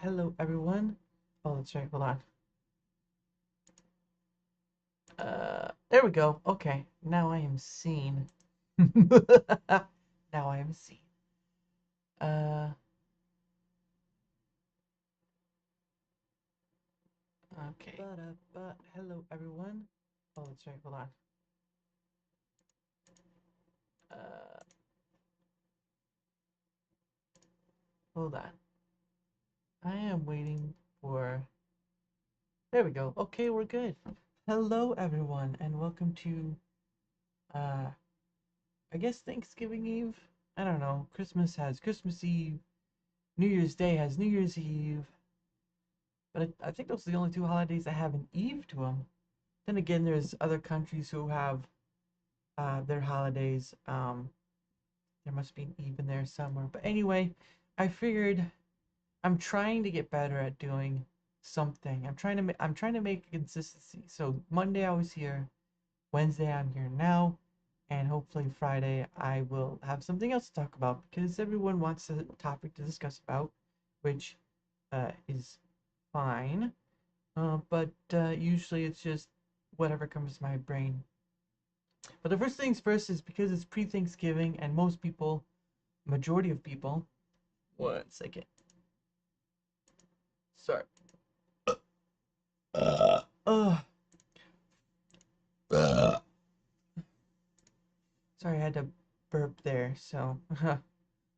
Hello everyone. Oh, that's right. Hold on. There we go. Okay, now I am seen. Now I am seen. Uh, okay. Hello everyone. Oh, that's right. Hold on. Uh, Hold on. I am waiting for. There we go. Okay, we're good. Hello everyone, and welcome to uh, I guess Thanksgiving Eve. I don't know. Christmas has Christmas Eve. New Year's Day has New Year's Eve. But I think those are the only two holidays that have an eve to them. Then again, there's other countries who have their holidays. There must be an eve in there somewhere. But anyway, I figured I'm trying to get better at doing something. I'm trying to make a consistency. So Monday I was here, Wednesday I'm here now, and hopefully Friday I will have something else to talk about because everyone wants a topic to discuss about, which is fine. But usually it's just whatever comes to my brain. But the first things first is because it's pre-Thanksgiving and most people, majority of people, 1 second. Sorry. Uh, uh, Sorry, I had to burp there. So,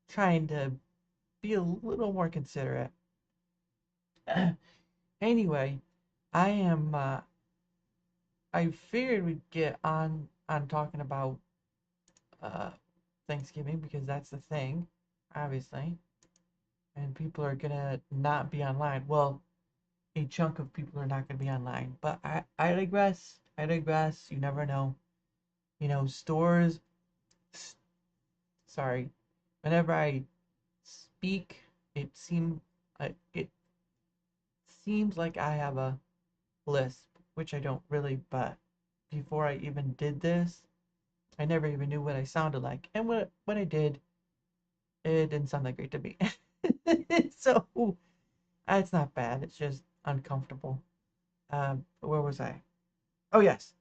trying to be a little more considerate. Anyway, I am. I figured we'd get on talking about uh Thanksgiving because that's the thing, obviously. And people are gonna not be online. Well, a chunk of people are not gonna be online. But I digress. I digress. You never know. You know, stores. Sorry. Whenever I speak, it seems like I have a lisp, which I don't really. But before I even did this, I never even knew what I sounded like. And when I did, it didn't sound that great to me. So it's not bad. It's just uncomfortable. Where was I? Oh yes,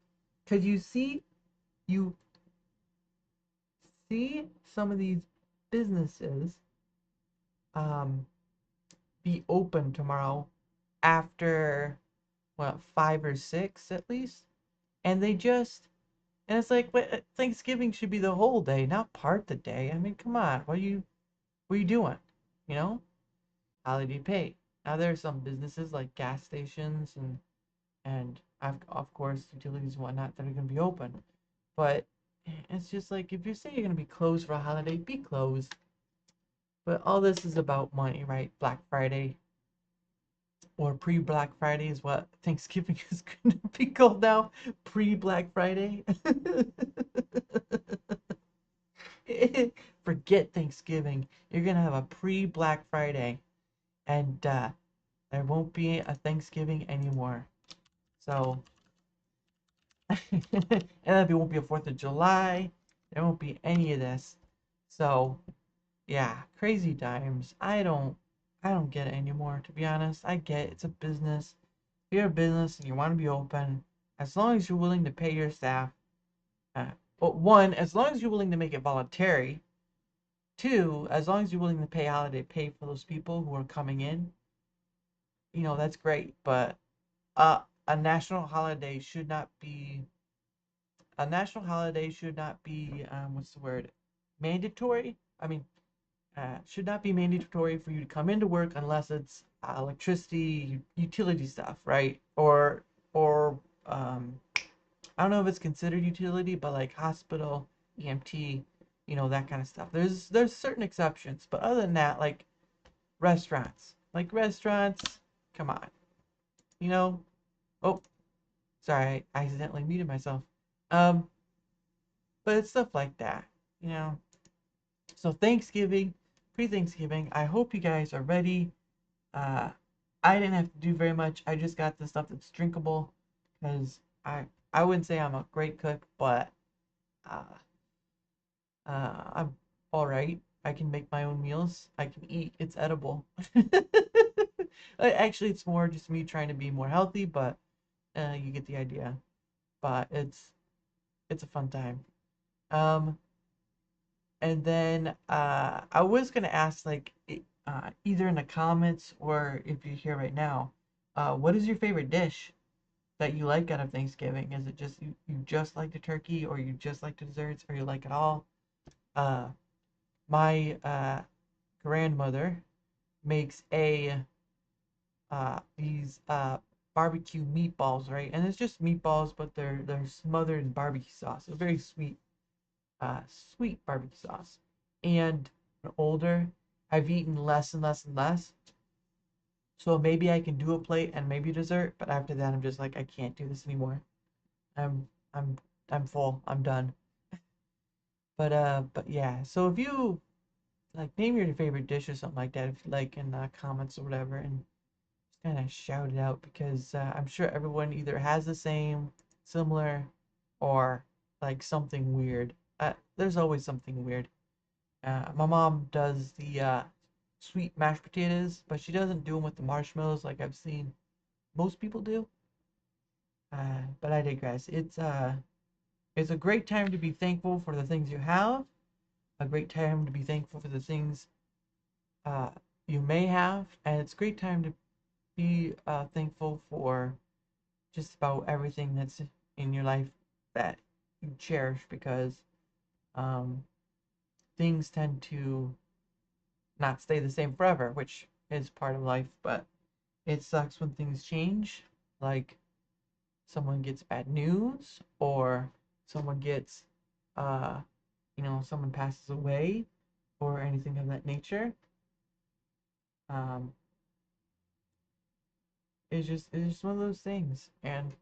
because you see some of these businesses um be open tomorrow after what 5 or 6 at least, and it's like Thanksgiving should be the whole day, not part the day. I mean, come on, what are you doing? You know, holiday pay. Now there are some businesses like gas stations and of course utilities and whatnot that are going to be open. But it's just like if you say you're going to be closed for a holiday, be closed. But all this is about money, right? Black Friday or pre-Black Friday is what Thanksgiving is going to be called now. Pre-Black Friday. Forget Thanksgiving. You're going to have a pre-Black Friday. And there won't be a Thanksgiving anymore. So and then there won't be a 4th of July. There won't be any of this. So, yeah, crazy times. I don't get it anymore, to be honest. I get it's a business. If you're a business and you want to be open, as long as you're willing to pay your staff, well, one, as long as you're willing to make it voluntary. Two, as long as you're willing to pay holiday pay for those people who are coming in, that's great. But a national holiday should not be what's the word, mandatory. I mean, should not be mandatory for you to come into work unless it's electricity utility stuff, right? Or I don't know if it's considered utility, but like hospital, EMT, that kind of stuff. There's certain exceptions, but other than that, like restaurants, come on, you know. Oh, sorry, I accidentally muted myself. Um, but it's stuff like that, you know. So Thanksgiving, pre-Thanksgiving, I hope you guys are ready. Uh, I didn't have to do very much. I just got the stuff that's drinkable because I wouldn't say I'm a great cook, but uh, I'm all right. I can make my own meals. I can eat. It's edible. Actually, it's more just me trying to be more healthy, but you get the idea. But it's a fun time. Um, and then I was gonna ask like either in the comments or if you're here right now, what is your favorite dish that you like out of Thanksgiving? Is it just you just like the turkey, or you just like the desserts, or you like it all? Uh, my grandmother makes a these barbecue meatballs, right? And it's just meatballs, but they're smothered in barbecue sauce. A very sweet barbecue sauce. And older, I've eaten less and less and less. So maybe I can do a plate and maybe dessert, but after that I'm just like I can't do this anymore. I'm I'm I'm full. I'm done. But yeah. So if you like name your favorite dish or something like that, if you like in comments or whatever, and just kind of shout it out because I'm sure everyone either has the same, similar, or like something weird. There's always something weird. My mom does the sweet mashed potatoes, but she doesn't do them with the marshmallows like I've seen most people do. But I digress. It's a great time to be thankful for the things you have. A great time to be thankful for the things uh, you may have, and it's a great time to be thankful for just about everything that's in your life that you cherish because um, things tend to not stay the same forever, which is part of life, but it sucks when things change, like someone gets bad news or someone gets, uh, someone passes away or anything of that nature. Um, it's just one of those things, and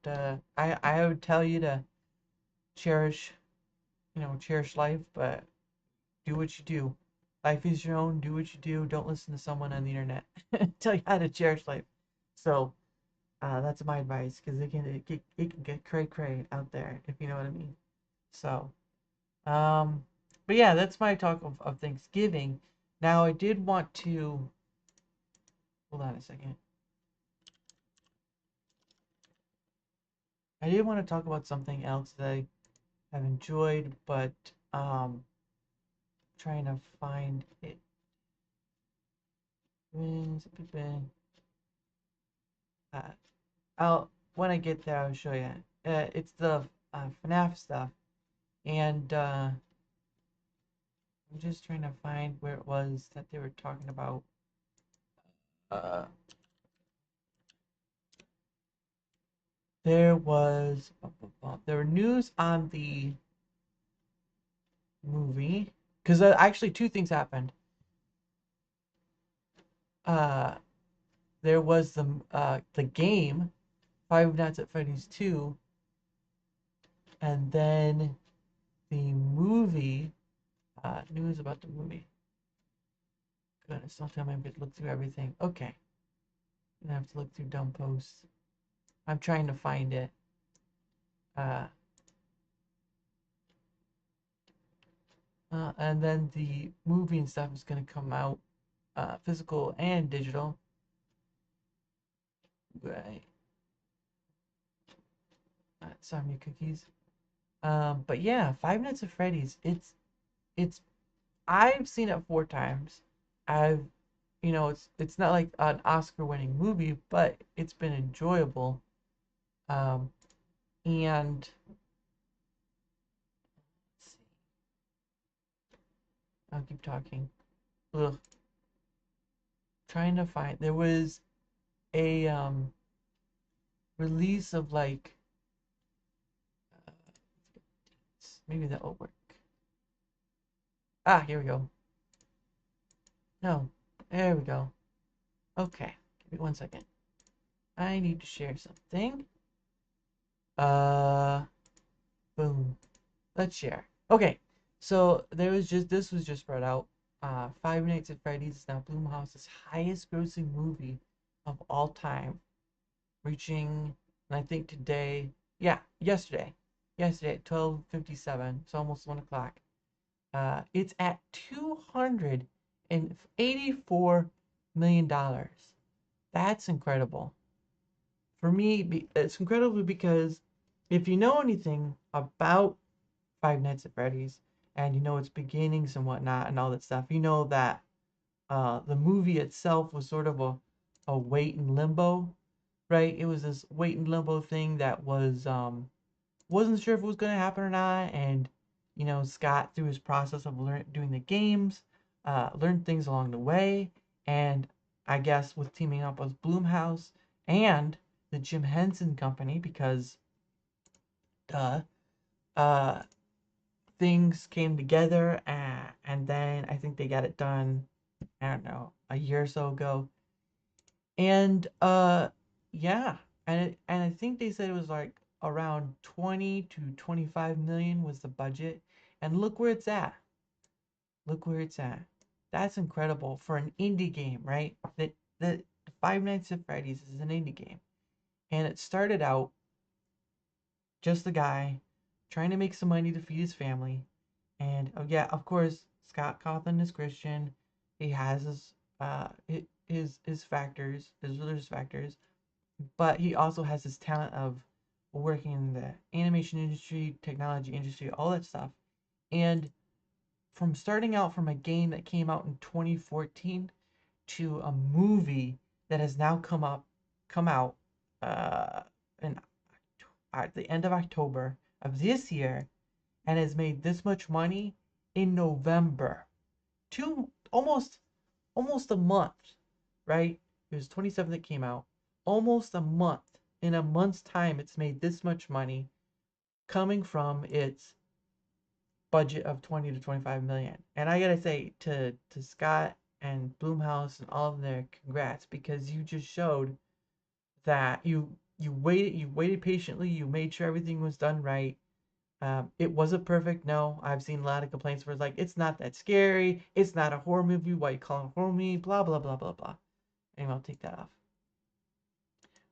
I would tell you to cherish, cherish life, but do what you do. Life is your own. Do what you do. Don't listen to someone on the internet tell you how to cherish life. So that's my advice because it can get cray cray out there if you know what I mean. So um, but yeah, that's my talk of Thanksgiving. Now I did want to hold on a second. I did want to talk about something else that I have enjoyed, but trying to find it. Uh, I'll when I get there, I'll show you. It's the FNAF stuff, and I'm just trying to find where it was that they were talking about. Uh, there was there were news on the movie because actually two things happened. Uh, there was the game Five Nights at Freddy's 2, and then the movie. News about the movie. Goodness, don't tell me I'm gonna look through everything. Okay, I'm gonna have to look through dumb posts. I'm trying to find it. Uh, and then the movie and stuff is gonna come out, physical and digital. Right. Sorry, my cookies. But yeah, Five Nights at Freddy's. It's I've seen it 4 times. I've it's not like an Oscar-winning movie, but it's been enjoyable. Um, and let's see, I'll keep talking. Ugh, trying to find. There was a release of like uh, maybe that will work. Ah, here we go. No, there we go. Okay, give me 1 second. I need to share something. Uh, boom. Let's share. Okay, so this was just brought out. Five Nights at Freddy's is now Blumhouse's highest grossing movie of all time, reaching, and I think today, yeah, yesterday at 12:57, so almost 1 o'clock. It's at $284 million. That's incredible. For me, it's incredible because if you know anything about Five Nights at Freddy's and you know its beginnings and whatnot and all that stuff, you know that the movie itself was sort of a wait in limbo, right? It was this wait in limbo thing that wasn't sure if it was going to happen or not. And, Scott, through his process of doing the games, learned things along the way. And I guess with teaming up with Blumhouse and the Jim Henson Company, because, duh, uh, things came together. And then I think they got it done, I don't know, a year or so ago. And, yeah. And I think they said it was like around 20 to 25 million was the budget. And look where it's at. Look where it's at. That's incredible for an indie game, right? That Five Nights at Freddy's is an indie game. And it started out just a guy trying to make some money to feed his family. And oh yeah, of course, Scott Cawthon is Christian. He has his factors, his religious factors, but he also has this talent of working in the animation industry, technology industry, all that stuff. And from starting out from a game that came out in 2014 to a movie that has now come out uh, in at the end of October of this year and has made this much money in November. Two almost a month, right? It was 27th that came out. Almost a month. In a month's time, it's made this much money coming from its budget of 20 to 25 million. And I gotta say to Scott and Bloomhouse and all of their congrats, because you just showed that you waited patiently, you made sure everything was done right. It wasn't perfect. No, I've seen a lot of complaints where it's like it's not that scary, it's not a horror movie. Why you call it a horror movie? Blah blah blah blah blah. Anyway, I'll take that off.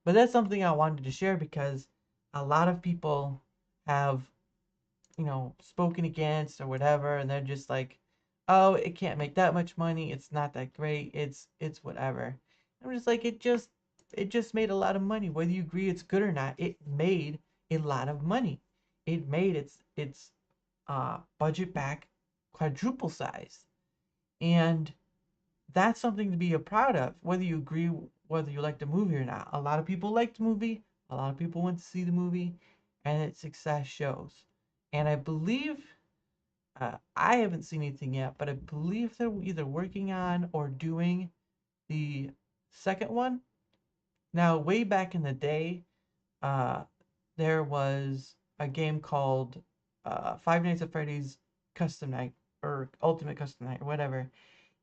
But that's something I wanted to share because a lot of people have, spoken against or whatever, and they're just like, oh, it can't make that much money. It's not that great. It's whatever. I'm just like, it just made a lot of money. Whether you agree it's good or not, it made a lot of money. It made its budget back quadruple size. And that's something to be proud of, whether you agree, whether you like the movie or not. A lot of people liked the movie, a lot of people went to see the movie, and its success shows. And I believe, I haven't seen anything yet, but I believe they're either working on or doing the second one. Now, way back in the day, uh, there was a game called Five Nights at Freddy's Custom Night or Ultimate Custom Night or whatever,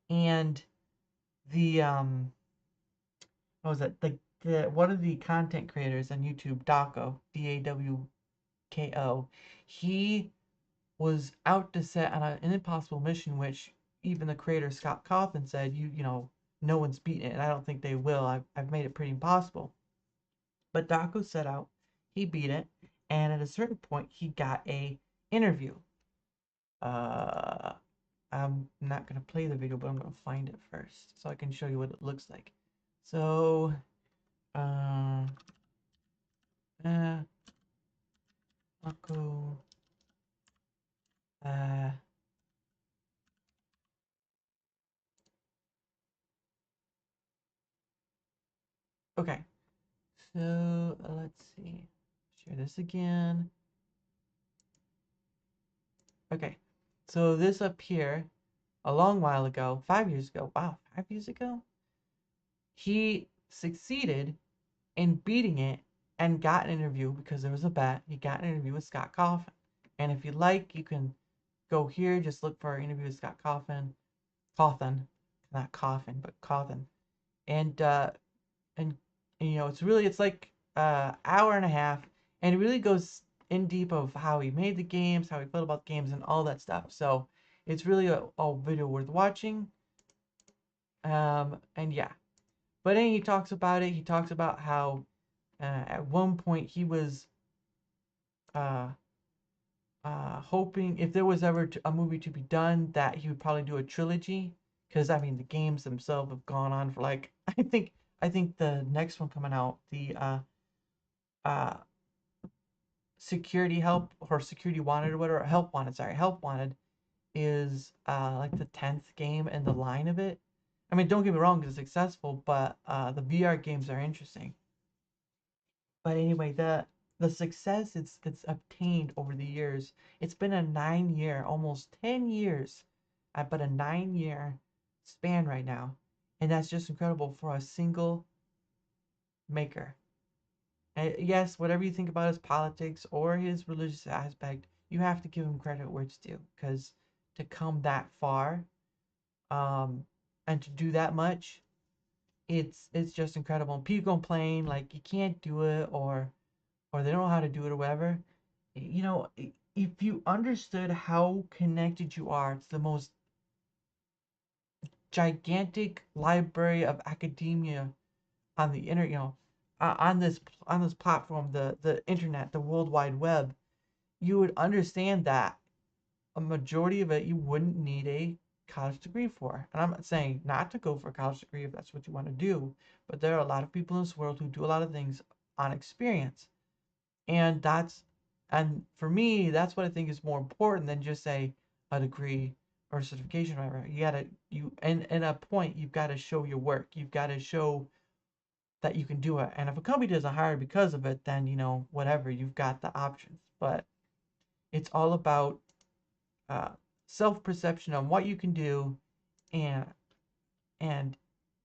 and the what was it? The one of the content creators on YouTube, Dawko, Dawko, he was out to set on an impossible mission, which even the creator Scott Cawthon said, no one's beaten it, and I don't think they will. I've made it pretty impossible. But Dawko set out, he beat it, and at a certain point, he got a interview. Uh, I'm not gonna play the video, but I'm gonna find it first so I can show you what it looks like. So, uh, uh, Dawko, uh, okay. So let's see. Share this again. Okay. So this up here, a long while ago, 5 years ago. Wow, 5 years ago? He succeeded in beating it and got an interview because there was a bet. He got an interview with Scott Cawthon. And if you like, you can go here, just look for our interview with Scott Cawthon. Cawthon. Not Coffin, but Cawthon. And and it's like hour and a half, and it really goes in deep of how he made the games, how he felt about the games, and all that stuff. So it's really a video worth watching. And yeah, but then he talks about it. He talks about how at one point he was uh hoping if there was ever a movie to be done that he would probably do a trilogy, because I mean the games themselves have gone on for like I think the next one coming out, the uh security help or security wanted or whatever, help wanted, sorry, help wanted, is like the 10th game in the line of it. I mean, don't get me wrong, it's successful, but the VR games are interesting. But anyway, the success it's obtained over the years. It's been a 9 year, almost 10 years, but a 9 year span right now, and that's just incredible for a single maker. And yes, whatever you think about his politics or his religious aspect, you have to give him credit where it's due, because to come that far, um, and to do that much, it's just incredible. And people complain like you can't do it, or they don't know how to do it or whatever. You know, if you understood how connected you are to the most gigantic library of academia on the internet, on this platform, the internet, the World Wide Web, you would understand that a majority of it you wouldn't need a college degree for. And I'm not saying not to go for a college degree if that's what you want to do, but there are a lot of people in this world who do a lot of things on experience. And for me, that's what I think is more important than just say a degree or a certification or whatever. And a point, you've got to show your work. You've got to show that you can do it. And if a company doesn't hire because of it, then whatever, you've got the options. But it's all about uh, self-perception on what you can do, and and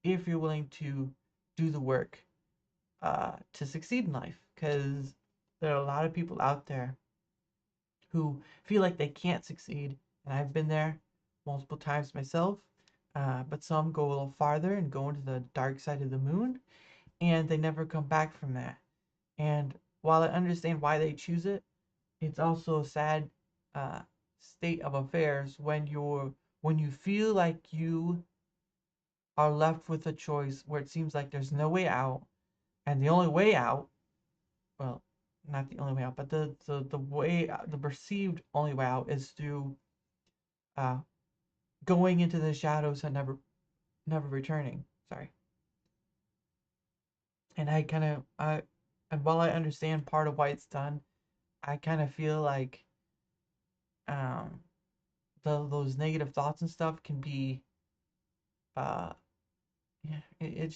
if you're willing to do the work to succeed in life, because there are a lot of people out there who feel like they can't succeed, and I've been there multiple times myself. But some go a little farther and go into the dark side of the moon, and they never come back from that. And while I understand why they choose it, it's also a sad uh, state of affairs when you feel like you are left with a choice where it seems like there's no way out, and the only way out, well, not the only way out, but the way, the perceived only way out is through uh, going into the shadows and never returning. Sorry. And and while I understand part of why it's done, I kind of feel like um those negative thoughts and stuff can be uh yeah, it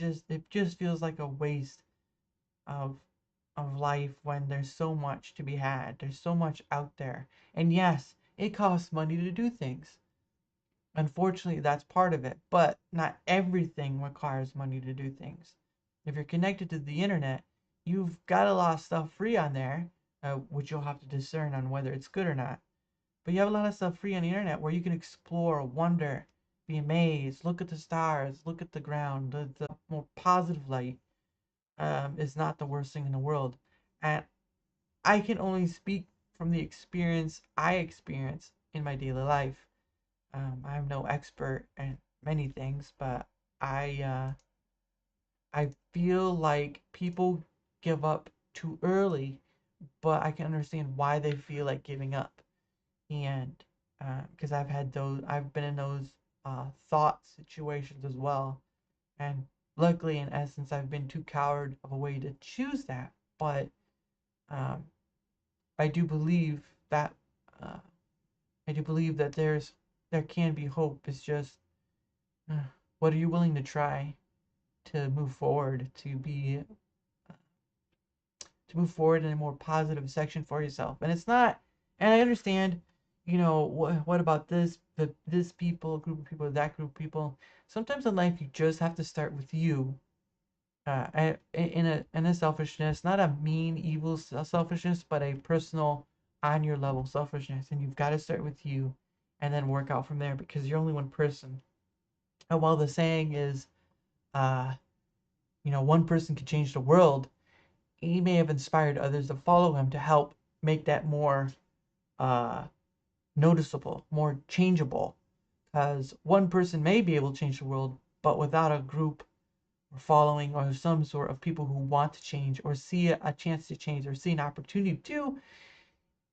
just feels like a waste of life when there's so much to be had. There's so much out there. And yes, it costs money to do things. Unfortunately, that's part of it, but not everything requires money to do things. If you're connected to the internet, you've got a lot of stuff free on there, which you'll have to discern on whether it's good or not. But you have a lot of stuff free on the internet where you can explore, wonder, be amazed, look at the stars, look at the ground. The more positive light is not the worst thing in the world. And I can only speak from the experience I experience in my daily life. I'm no expert in many things, but I feel like people give up too early, but I can understand why they feel like giving up. And because I've been in those thought situations as well. And luckily, in essence, I've been too coward of a way to choose that. But um, I do believe that uh, I do believe that there can be hope. It's just uh, what are you willing to try to move forward, to move forward in a more positive section for yourself. And it's not, and I understand, what about this people, group of people, that group of people. Sometimes in life, you just have to start with you, in a selfishness, not a mean, evil selfishness, but a personal, on your level selfishness. And you've got to start with you, and then work out from there, because you're only one person. And while the saying is, uh, one person can change the world, he may have inspired others to follow him to help make that more uh, noticeable, more changeable. Because one person may be able to change the world, but without a group or following or some sort of people who want to change or see a chance to change or see an opportunity to,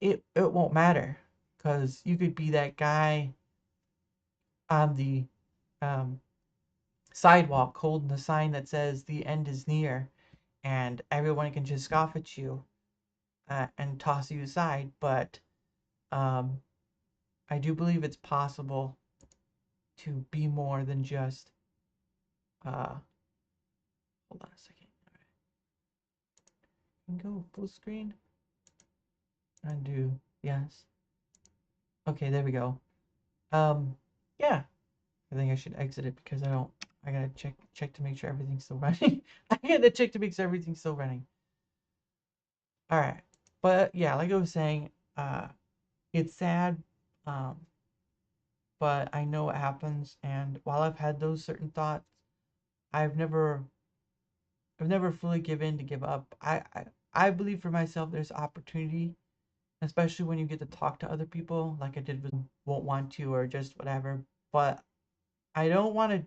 it won't matter. because you could be that guy on the um, sidewalk holding the sign that says the end is near, and everyone can just scoff at you and toss you aside. But um, I do believe it's possible to be more than just. Hold on a second. All right. Go full screen. Undo. Yes. Okay, there we go. Yeah. I think I should exit it because I don't. I gotta check to make sure everything's still running. I gotta check to make sure everything's still running. All right, but yeah, like I was saying, it's sad, um, but I know it happens. And while I've had those certain thoughts, I've never, I've never fully given to give up. I believe for myself, there's opportunity, especially when you get to talk to other people, like I did with won't want to or just whatever. But I don't want to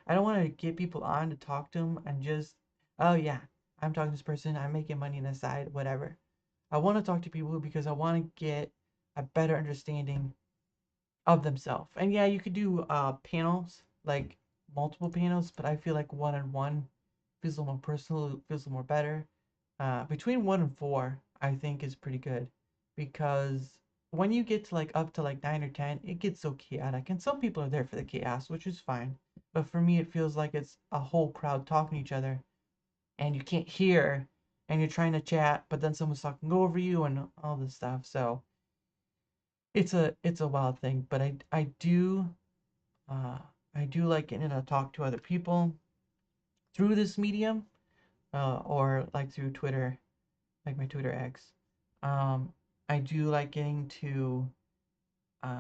I don't want to get people on to talk to them and just, oh yeah, I'm talking to this person, I'm making money on the side, whatever. I want to talk to people because I want to get a better understanding of themselves. And yeah, you could do panels, like multiple panels, but I feel like one on one feels a little more personal, feels a little more better. Between one and four, I think is pretty good because when you get to like up to like 9 or 10, it gets so chaotic. And some people are there for the chaos, which is fine. But for me, it feels like it's a whole crowd talking to each other and you can't hear and you're trying to chat, but then someone's talking over you and all this stuff. So it's a wild thing. But uh, I do like getting to talk to other people through this medium, or like through Twitter, like my Twitter X. I do like getting to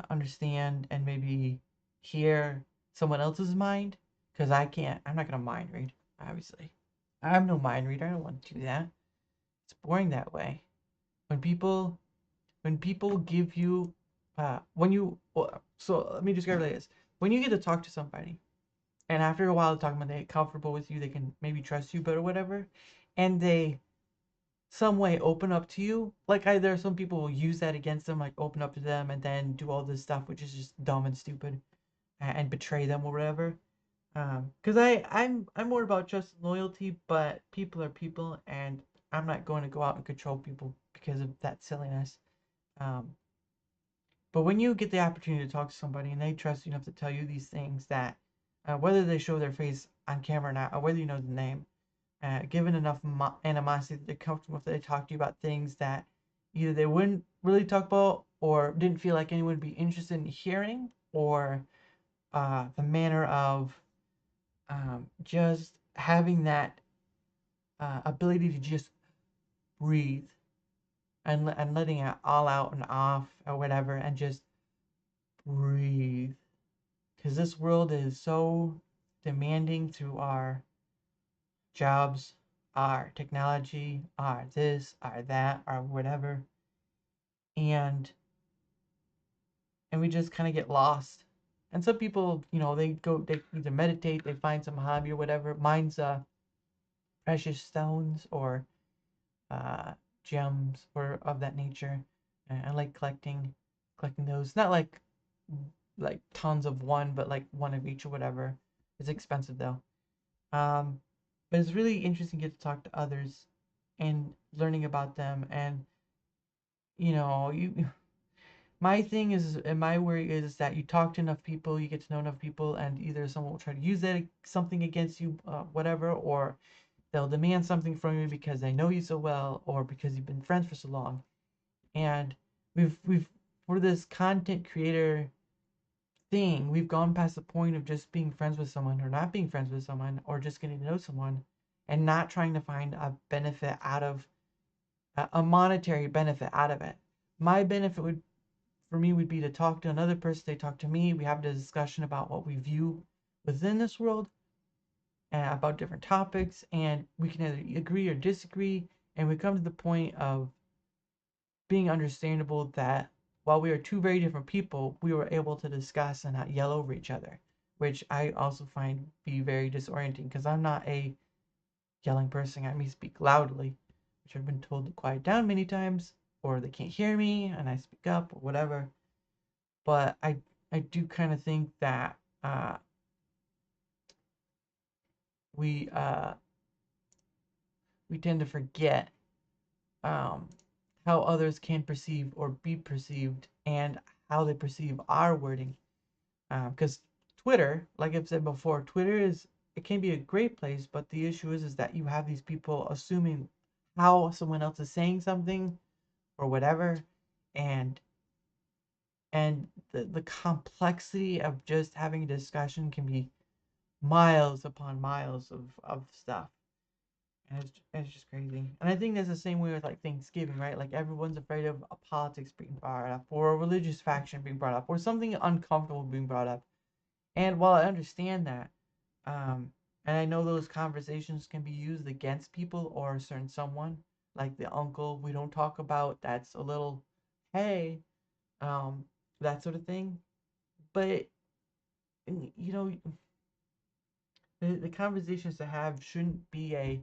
understand and maybe hear someone else's mind because I can't. I'm not gonna mind read, obviously. I'm no mind reader. I don't want to do that. It's boring that way. When people when people give you when you well, so let me describe it like this. When you get to talk to somebody and after a while of talking about they get comfortable with you, they can maybe trust you but or whatever, and they some way open up to you. Like there are some people will use that against them, like open up to them and then do all this stuff which is just dumb and stupid and betray them or whatever. Because I'm more about trust and loyalty, but people are people, and I'm not going to go out and control people because of that silliness. Um, but when you get the opportunity to talk to somebody and they trust you enough to tell you these things that, whether they show their face on camera or not, or whether you know the name, given enough animosity that they're comfortable if they talk to you about things that either they wouldn't really talk about or didn't feel like anyone would be interested in hearing, or the manner of just having that ability to just breathe and letting it all out and off or whatever and just breathe. Because this world is so demanding through our jobs, our technology, our this, our that, our whatever. And we just kind of get lost. And some people, they either meditate, they find some hobby or whatever. Mine's precious stones or uh, gems or of that nature. I like collecting those. Not like tons of one, but like one of each or whatever. It's expensive though. Um, but it's really interesting to get to talk to others and learning about them. And you my thing is, and my worry is that you talk to enough people, you get to know enough people, and either someone will try to use that something against you, whatever, or they'll demand something from you because they know you so well, or because you've been friends for so long. And we've for this content creator thing, we've gone past the point of just being friends with someone or not being friends with someone or just getting to know someone and not trying to find a benefit out of a monetary benefit out of it. My benefit would for me would be to talk to another person, they talk to me, we have a discussion about what we view within this world and about different topics, and we can either agree or disagree, and we come to the point of being understandable that while we are two very different people, we were able to discuss and not yell over each other, which I also find be very disorienting because I'm not a yelling person. I may speak loudly, which I've been told to quiet down many times, or they can't hear me and I speak up or whatever. but I do kind of think that we we tend to forget um, how others can perceive or be perceived and how they perceive our wording. Because Twitter, like I've said before, Twitter is it can be a great place, but the issue is that you have these people assuming how someone else is saying something or whatever, and the complexity of just having a discussion can be miles upon miles of stuff. And it's just crazy. And I think that's the same way with like Thanksgiving, right? Like everyone's afraid of a politics being brought up or a religious faction being brought up or something uncomfortable being brought up. And while I understand that, and I know those conversations can be used against people or a certain someone, like the uncle we don't talk about, that's a little, hey, um, that sort of thing. But, you know, the conversations to have shouldn't be a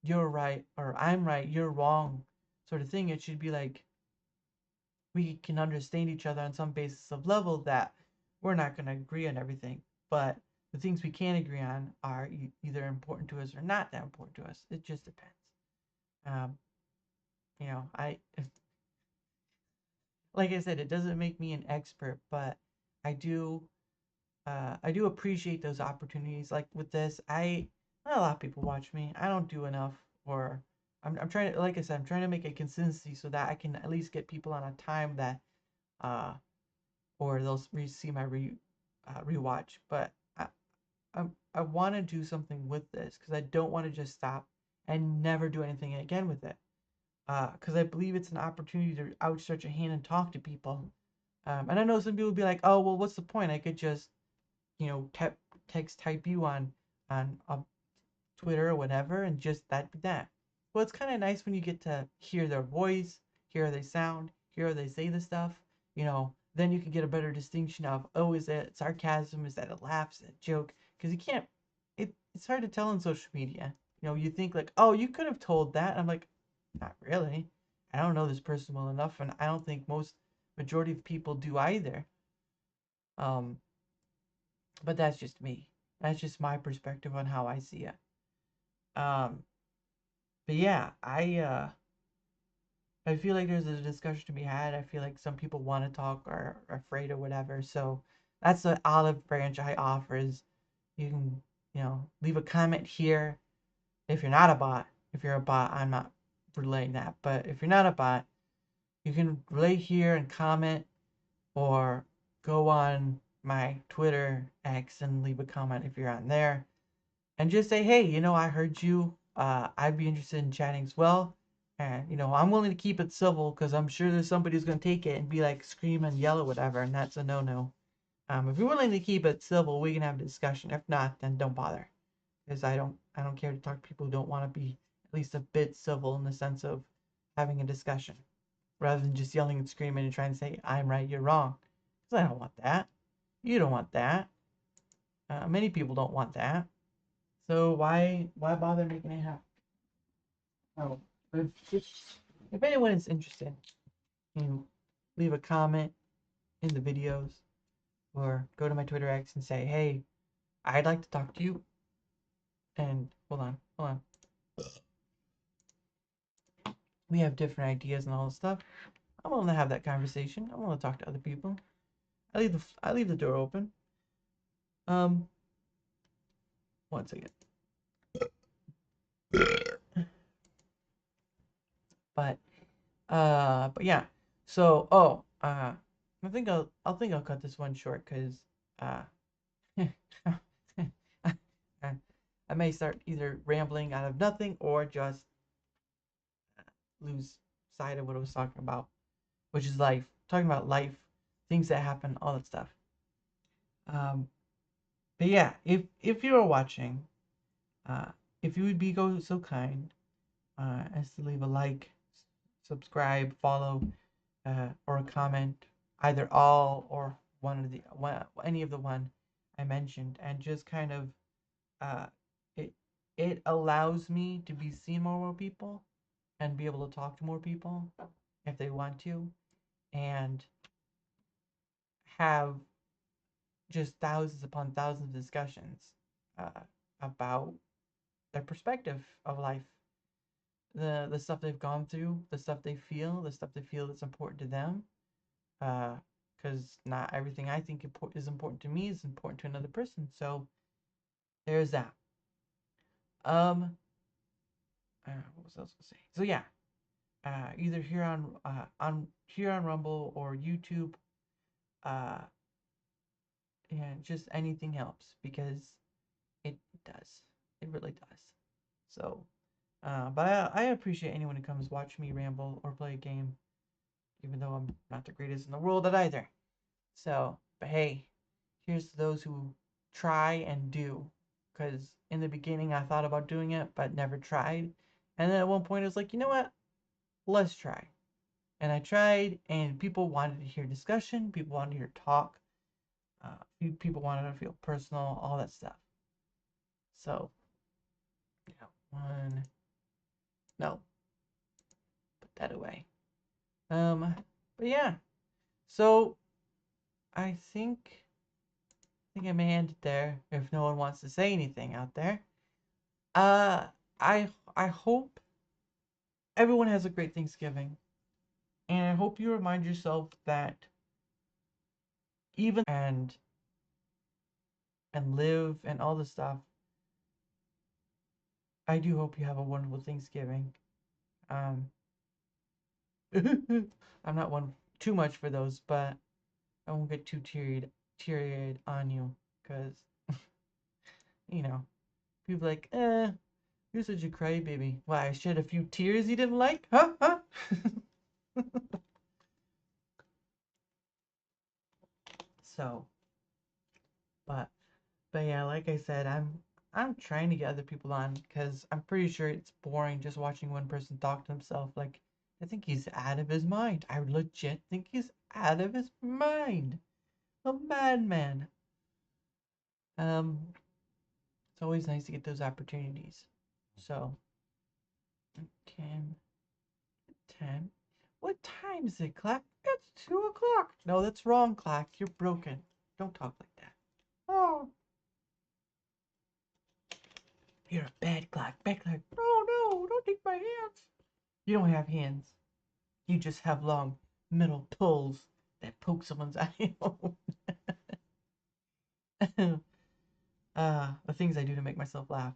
you're right or I'm right, you're wrong sort of thing. It should be like we can understand each other on some basis of level that we're not going to agree on everything, but the things we can agree on are either important to us or not that important to us. It just depends. Um, I like I said, it doesn't make me an expert, but I do I do appreciate those opportunities. Like with this, not a lot of people watch me. I don't do enough, or I'm trying to, like I said, I'm trying to make a consistency so that I can at least get people on a time that, uh, or they'll see my rewatch. But I I want to do something with this because I don't want to just stop and never do anything again with it. Because I believe it's an opportunity to outstretch a hand and talk to people. And I know some people will be like, oh well, what's the point? I could just text type you on Twitter or whatever, and just that be that. Well, it's kind of nice when you get to hear their voice, hear how they sound, hear how they say the stuff. Then you can get a better distinction of, oh, is that sarcasm? Is that a laugh? Is that a joke? Because you can't. It's hard to tell on social media. You think like, oh, you could have told that. And I'm like, not really. I don't know this person well enough, and I don't think most majority of people do either. Um, but that's just me. That's just my perspective on how I see it. Um, but yeah, I feel like there's a discussion to be had. I feel like some people want to talk or are afraid or whatever. So that's the olive branch I offer is you can, leave a comment here if you're not a bot. If you're a bot, I'm not relaying that. But if you're not a bot, you can relay here and comment or go on my Twitter X and leave a comment if you're on there. And just say, hey, I heard you. I'd be interested in chatting as well. And, I'm willing to keep it civil because I'm sure there's somebody who's going to take it and be like, scream and yell or whatever. And that's a no-no. If you're willing to keep it civil, we can have a discussion. If not, then don't bother. Because I don't care to talk to people who don't want to be at least a bit civil in the sense of having a discussion rather than just yelling and screaming and trying to say, I'm right, you're wrong. Because I don't want that. You don't want that. Many people don't want that. So why bother making it happen? Oh, if anyone is interested, leave a comment in the videos or go to my Twitter X and say, hey, I'd like to talk to you. And hold on. We have different ideas and all this stuff. I'm willing to have that conversation. I'm willing to talk to other people. I leave the door open. Um, one second. But but yeah. So I think I'll cut this one short because uh I may start either rambling out of nothing or just lose sight of what I was talking about, which is life. Talking about life, things that happen, all that stuff. Um, but yeah, if you are watching, uh, if you would be so kind as to leave a like, subscribe, follow, or a comment, either all or any of the one I mentioned, and just kind of uh, it it allows me to be seen more people and be able to talk to more people if they want to, and have just thousands upon thousands of discussions uh, about their perspective of life, the stuff they've gone through, the stuff they feel that's important to them. Because not everything I think is important to me is important to another person. So there's that. What was I gonna say? So yeah, either here on Rumble or YouTube, uh, and just anything helps because it does. It really does. So, but I appreciate anyone who comes watch me ramble or play a game, even though I'm not the greatest in the world at either. So, but hey, here's to those who try and do. Because in the beginning, I thought about doing it, but never tried. And then at one point, I was like, you know what? Let's try. And I tried, and people wanted to hear discussion. People wanted to hear talk. People wanted to feel personal, all that stuff. So, yeah, one. No, put that away. But yeah. So I think I may end it there if no one wants to say anything out there. Uh, I hope everyone has a great Thanksgiving, and I hope you remind yourself that even and live and all this stuff. I do hope you have a wonderful Thanksgiving. Um, I'm not one too much for those, but I won't get too teary-eyed on you, because you know people are like, you're such a crybaby. Why, I shed a few tears you didn't like? Huh? Huh? So, but yeah, like I said, I'm trying to get other people on because I'm pretty sure it's boring just watching one person talk to himself. Like, I think he's out of his mind. I legit think he's out of his mind. A madman. It's always nice to get those opportunities. So, 10, 10. What time is it, Clack? It's 2 o'clock. No, that's wrong, Clack. You're broken. Don't talk like that. Oh, you're a bad Clack. Bad Clack. Oh, no, don't take my hands. You don't have hands. You just have long metal tools that poke someone's eye out. The things I do to make myself laugh.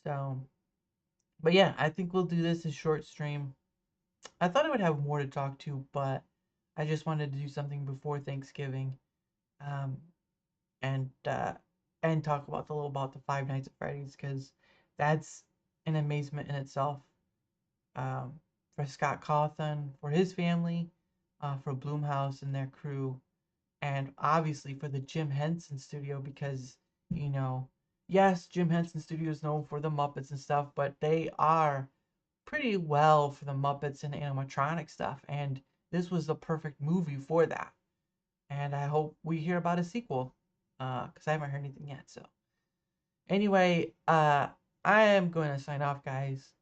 So, but yeah, I think we'll do this as short stream. I thought I would have more to talk to, but I just wanted to do something before Thanksgiving, um, and talk about the Five Nights at Freddy's, because that's an amazement in itself. Um, for Scott Cawthon, for his family, for Blumhouse and their crew, and obviously for the Jim Henson Studio, because yes, Jim Henson Studio is known for the Muppets and stuff, but they are pretty well for the Muppets and animatronic stuff, and this was the perfect movie for that. And I hope we hear about a sequel, because I haven't heard anything yet. So anyway, I am going to sign off, guys.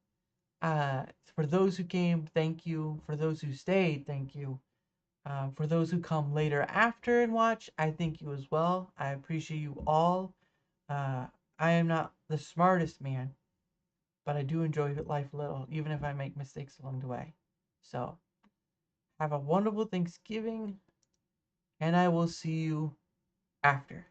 For those who came, thank you. For those who stayed, thank you. For those who come later after and watch, I thank you as well. I appreciate you all. Uh, I am not the smartest man, but I do enjoy life a little, even if I make mistakes along the way. So, have a wonderful Thanksgiving, and I will see you after.